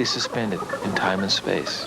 Suspended in time and space.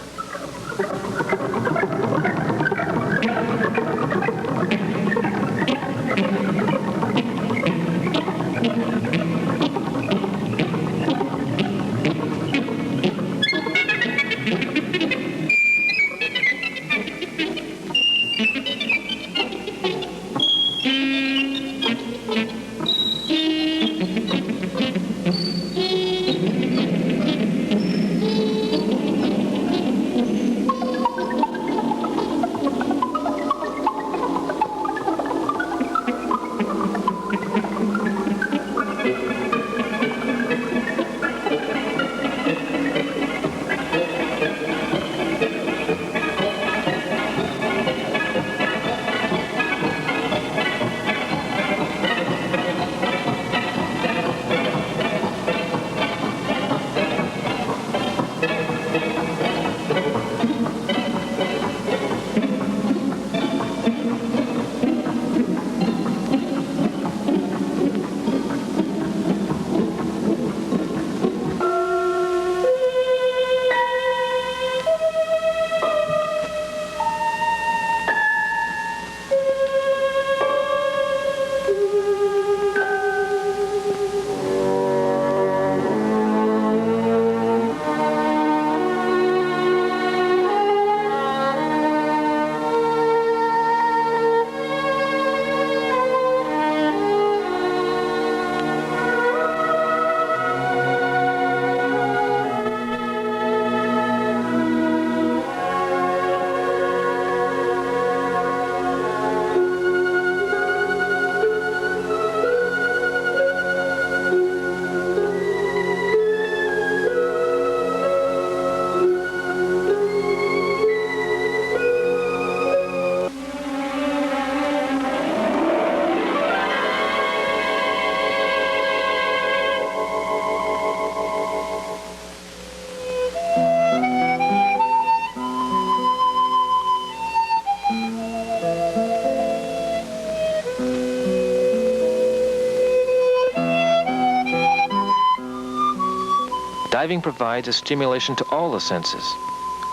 Diving provides a stimulation to all the senses,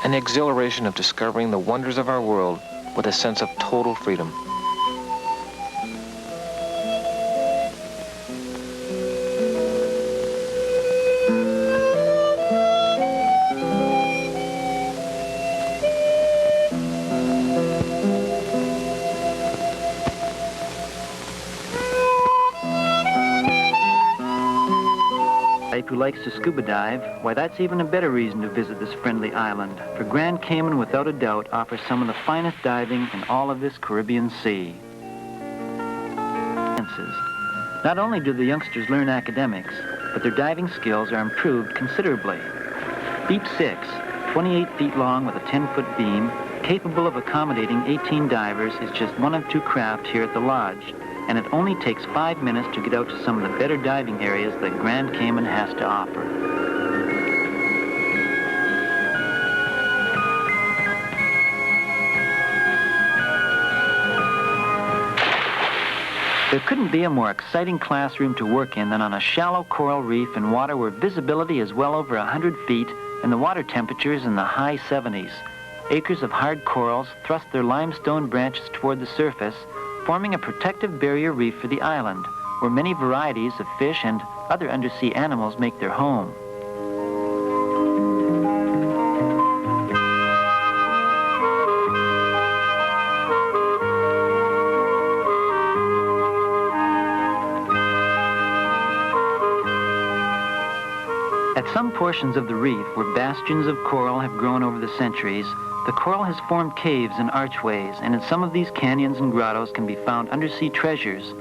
an exhilaration of discovering the wonders of our world with a sense of total freedom. Who likes to scuba dive, why that's even a better reason to visit this friendly island, for Grand Cayman without a doubt offers some of the finest diving in all of this Caribbean Sea. Not only do the youngsters learn academics, but their diving skills are improved considerably. Deep 6, 28 feet long with a 10-foot beam, capable of accommodating 18 divers, is just one of two craft here at the lodge, and it only takes 5 minutes to get out to some of the better diving areas that Grand Cayman has to offer. There couldn't be a more exciting classroom to work in than on a shallow coral reef in water where visibility is well over 100 feet and the water temperature is in the high 70s. Acres of hard corals thrust their limestone branches toward the surface, forming a protective barrier reef for the island, where many varieties of fish and other undersea animals make their home. At some portions of the reef where bastions of coral have grown over the centuries, the coral has formed caves and archways, and in some of these canyons and grottos can be found undersea treasures.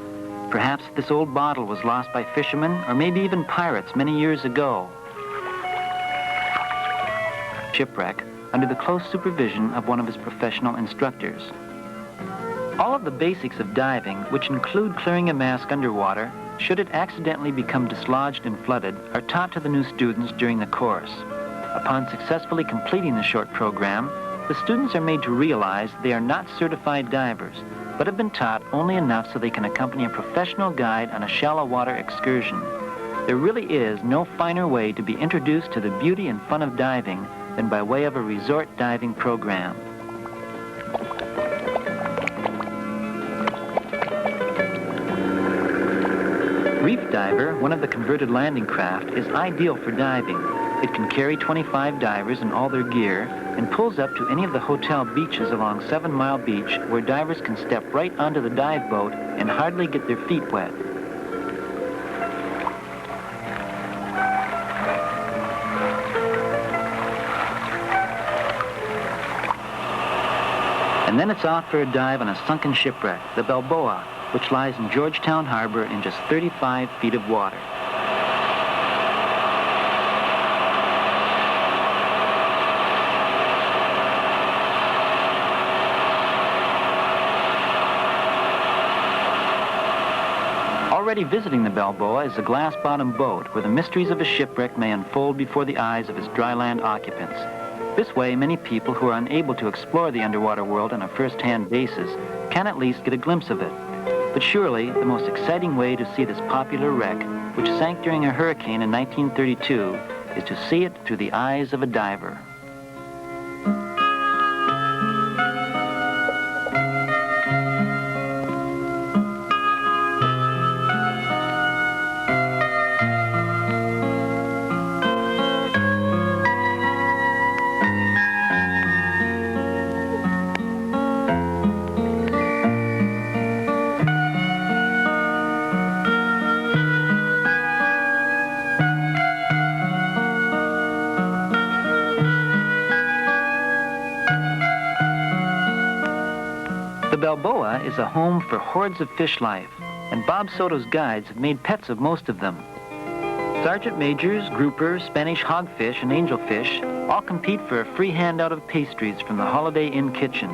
Perhaps this old bottle was lost by fishermen or maybe even pirates many years ago. Shipwreck under the close supervision of one of his professional instructors. All of the basics of diving, which include clearing a mask underwater, should it accidentally become dislodged and flooded, are taught to the new students during the course. Upon successfully completing the short program, the students are made to realize they are not certified divers, but have been taught only enough so they can accompany a professional guide on a shallow water excursion. There really is no finer way to be introduced to the beauty and fun of diving than by way of a resort diving program. Reef Diver, one of the converted landing craft, is ideal for diving. It can carry 25 divers and all their gear and pulls up to any of the hotel beaches along 7 Mile Beach where divers can step right onto the dive boat and hardly get their feet wet. And then it's off for a dive on a sunken shipwreck, the Balboa, which lies in Georgetown Harbor in just 35 feet of water. Already visiting the Balboa is a glass-bottomed boat where the mysteries of a shipwreck may unfold before the eyes of its dryland occupants. This way, many people who are unable to explore the underwater world on a first-hand basis can at least get a glimpse of it. But surely, the most exciting way to see this popular wreck, which sank during a hurricane in 1932, is to see it through the eyes of a diver. The Balboa is a home for hordes of fish life, and Bob Soto's guides have made pets of most of them. Sergeant Majors, groupers, Spanish hogfish, and angelfish all compete for a free handout of pastries from the Holiday Inn kitchen.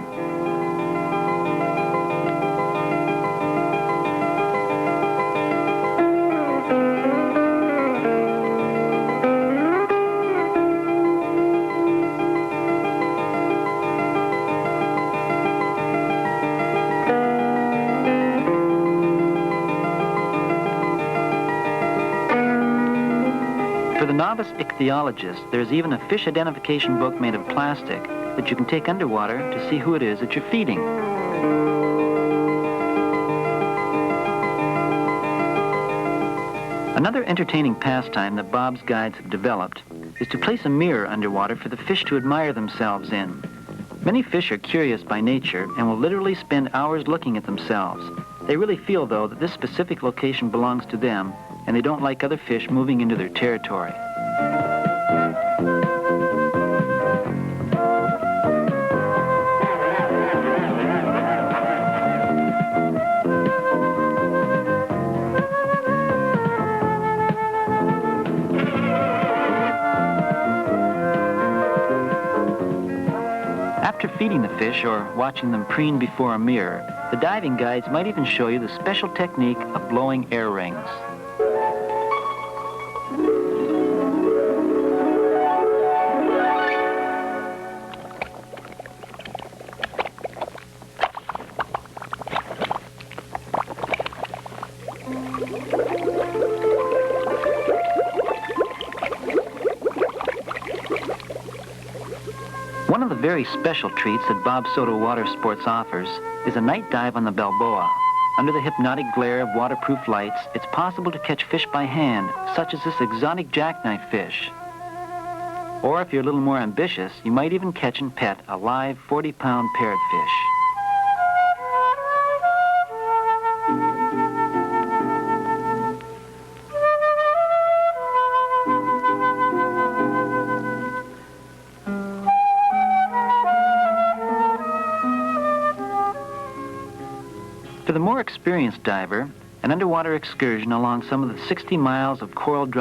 For the novice ichthyologist, there's even a fish identification book made of plastic that you can take underwater to see who it is that you're feeding. Another entertaining pastime that Bob's guides have developed is to place a mirror underwater for the fish to admire themselves in. Many fish are curious by nature and will literally spend hours looking at themselves. They really feel, though, that this specific location belongs to them, and they don't like other fish moving into their territory. After feeding the fish or watching them preen before a mirror, the diving guides might even show you the special technique of blowing air rings. One of the very special treats that Bob Soto Water Sports offers is a night dive on the Balboa. Under the hypnotic glare of waterproof lights, it's possible to catch fish by hand, such as this exotic jackknife fish. Or if you're a little more ambitious, you might even catch and pet a live 40-pound parrotfish. For the more experienced diver, an underwater excursion along some of the 60 miles of coral